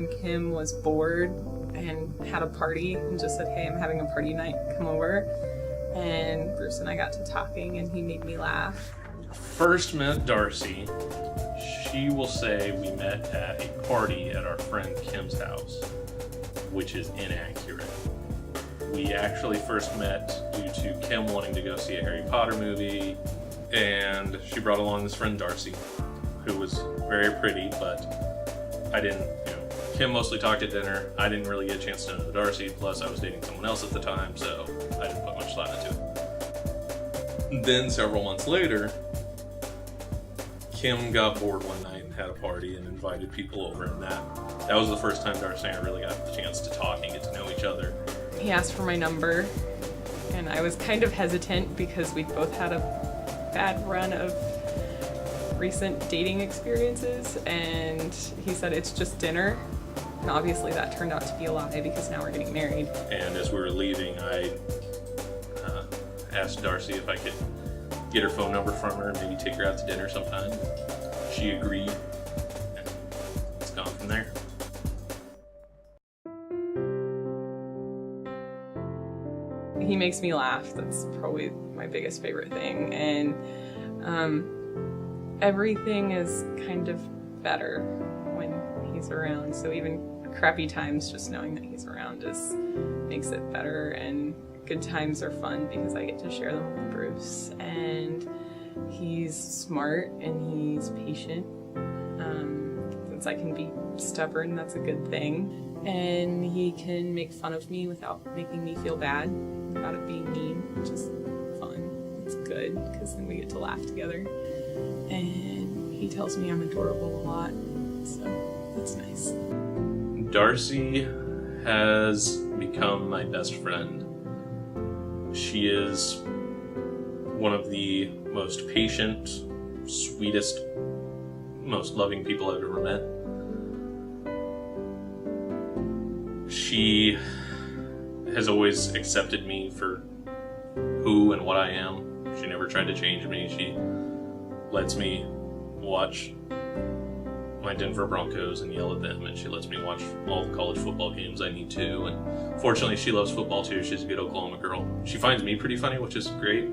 friend Kim was bored and had a party and just said, hey, I'm having a party night, come over. And Bruce and I got to talking and he made me laugh. First met Darcy, she will say we met at a party at our friend Kim's house, which is inaccurate. We actually first met due to Kim wanting to go see a Harry Potter movie, and she brought along this friend Darcy, who was very pretty, but I didn't, Kim mostly talked at dinner. I didn't really get a chance to know Darcy, plus I was dating someone else at the time, so I didn't put much thought into it. Then several months later, Kim got bored one night and had a party and invited people over, and that was the first time Darcy and I really got the chance to talk and get to know each other. He asked for my number, and I was kind of hesitant because we'd both had a bad run of recent dating experiences, and he said it's just dinner. And obviously that turned out to be a lie because now we're getting married. And as we were leaving, I asked Darcy if I could get her phone number from her and maybe take her out to dinner sometime. She agreed, and it's gone from there. He makes me laugh. That's probably my biggest favorite thing. And everything is kind of better when he's around. So even crappy times, just knowing that he's around makes it better. And good times are fun because I get to share them with Bruce. And he's smart and he's patient. Since I can be stubborn, that's a good thing. And he can make fun of me without making me feel bad about it being mean, which is fun. It's good because then we get to laugh together. And he tells me I'm adorable a lot, so that's nice. Darcy has become my best friend. She is one of the most patient, sweetest, most loving people I've ever met. She has always accepted me for who and what I am. She never tried to change me. She lets me watch my Denver Broncos and yell at them, and she lets me watch all the college football games I need to, and fortunately she loves football too. She's a good Oklahoma girl. She finds me pretty funny, which is great.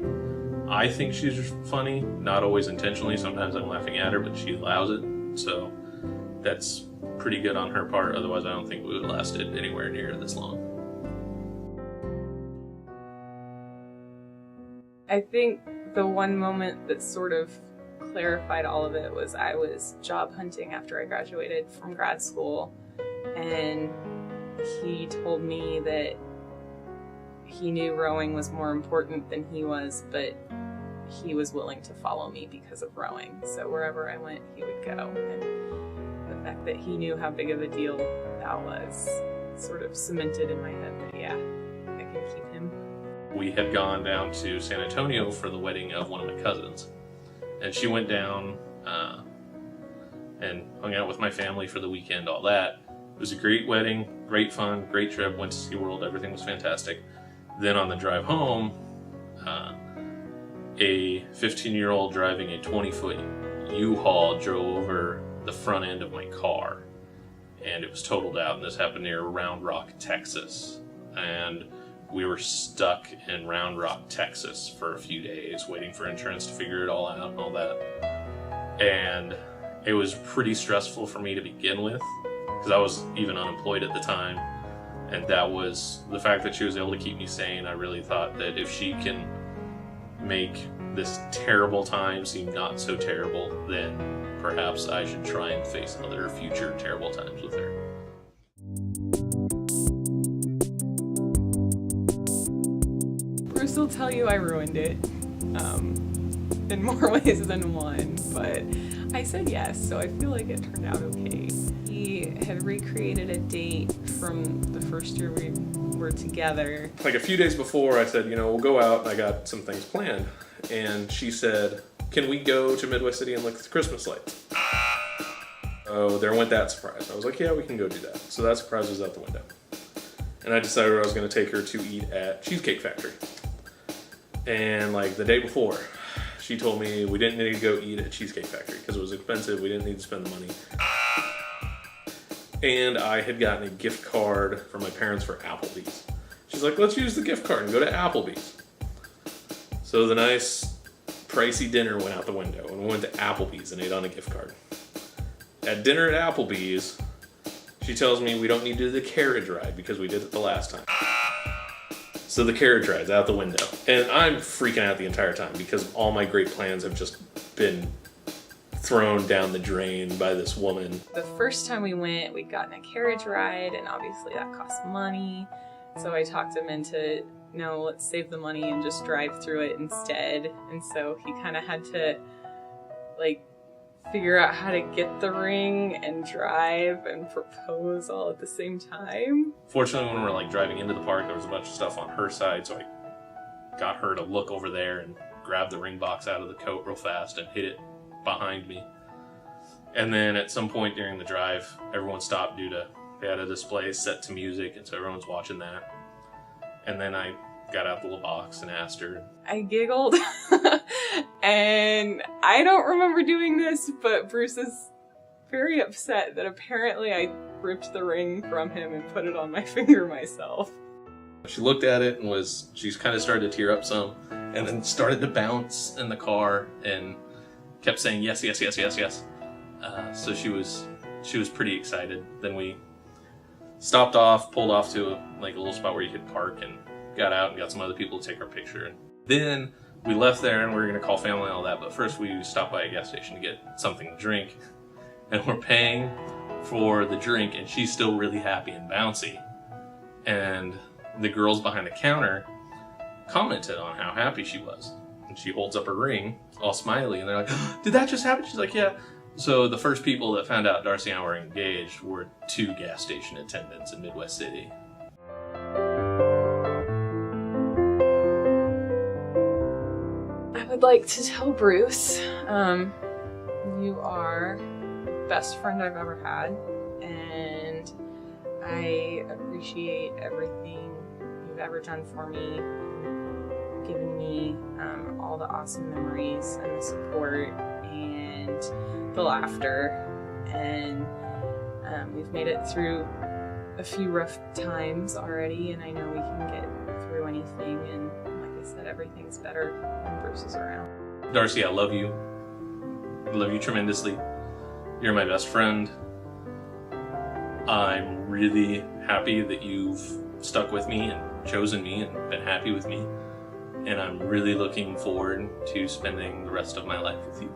I think she's funny, not always intentionally. Sometimes I'm laughing at her, but she allows it, so that's pretty good on her part. Otherwise I don't think we would have lasted anywhere near this long. I think the one moment that sort of clarified all of it was I was job hunting after I graduated from grad school, and he told me that he knew rowing was more important than he was, but he was willing to follow me because of rowing. So wherever I went, he would go. And the fact that he knew how big of a deal that was sort of cemented in my head that, yeah, I can keep him. We had gone down to San Antonio for the wedding of one of my cousins. And she went down and hung out with my family for the weekend, all that. It was a great wedding, great fun, great trip, went to SeaWorld, everything was fantastic. Then on the drive home, a 15-year-old driving a 20-foot U-Haul drove over the front end of my car, and it was totaled out, and this happened near Round Rock, Texas. And we were stuck in Round Rock, Texas for a few days waiting for insurance to figure it all out and all that. And it was pretty stressful for me to begin with because I was even unemployed at the time. And that was the fact that she was able to keep me sane. I really thought that if she can make this terrible time seem not so terrible, then perhaps I should try and face other future terrible times with her. Bruce will tell you I ruined it in more ways than one, but I said yes, so I feel like it turned out okay. He had recreated a date from the first year we were together. Like a few days before, I said, we'll go out, and I got some things planned. And she said, can we go to Midway City and look at the Christmas lights? Oh, there went that surprise. I was like, yeah, we can go do that. So that surprise was out the window. And I decided I was going to take her to eat at Cheesecake Factory. And like the day before, she told me we didn't need to go eat at Cheesecake Factory because it was expensive. We didn't need to spend the money. and I had gotten a gift card from my parents for Applebee's. She's like, let's use the gift card and go to Applebee's. So the nice pricey dinner went out the window and we went to Applebee's and ate on a gift card. At dinner at Applebee's, she tells me we don't need to do the carriage ride because we did it the last time. So the carriage ride's out the window. And I'm freaking out the entire time because all my great plans have just been thrown down the drain by this woman. The first time we went, we'd gotten a carriage ride, and obviously that cost money. So I talked him into, no, let's save the money and just drive through it instead. And so he kind of had to, like, figure out how to get the ring and drive and propose all at the same time. Fortunately, when we were like driving into the park, there was a bunch of stuff on her side, so I got her to look over there and grab the ring box out of the coat real fast and hit it behind me. And then at some point during the drive, everyone stopped due to, they had a display set to music, and so everyone's watching that. And then I got out the little box and asked her. I giggled. And I don't remember doing this, but Bruce is very upset that apparently I ripped the ring from him and put it on my finger myself. She looked at it and she's kind of started to tear up some, and then started to bounce in the car and kept saying yes, yes, yes, yes, yes. So she was pretty excited. Then we stopped off, pulled off to a little spot where you could park, and got out and got some other people to take our picture. And then we left there and we were going to call family and all that, but first we stopped by a gas station to get something to drink, and we're paying for the drink, and she's still really happy and bouncy. And the girls behind the counter commented on how happy she was. And she holds up her ring, all smiley, and they're like, did that just happen? She's like, yeah. So the first people that found out Darcy and I were engaged were 2 gas station attendants in Midwest City. I would like to tell Bruce, you are the best friend I've ever had, and I appreciate everything you've ever done for me, given me all the awesome memories and the support and the laughter, and we've made it through a few rough times already, and I know we can get through anything, and like I said, everything's better when Bruce is around. Darcy, I love you. I love you tremendously. You're my best friend. I'm really happy that you've stuck with me and chosen me and been happy with me. And I'm really looking forward to spending the rest of my life with you.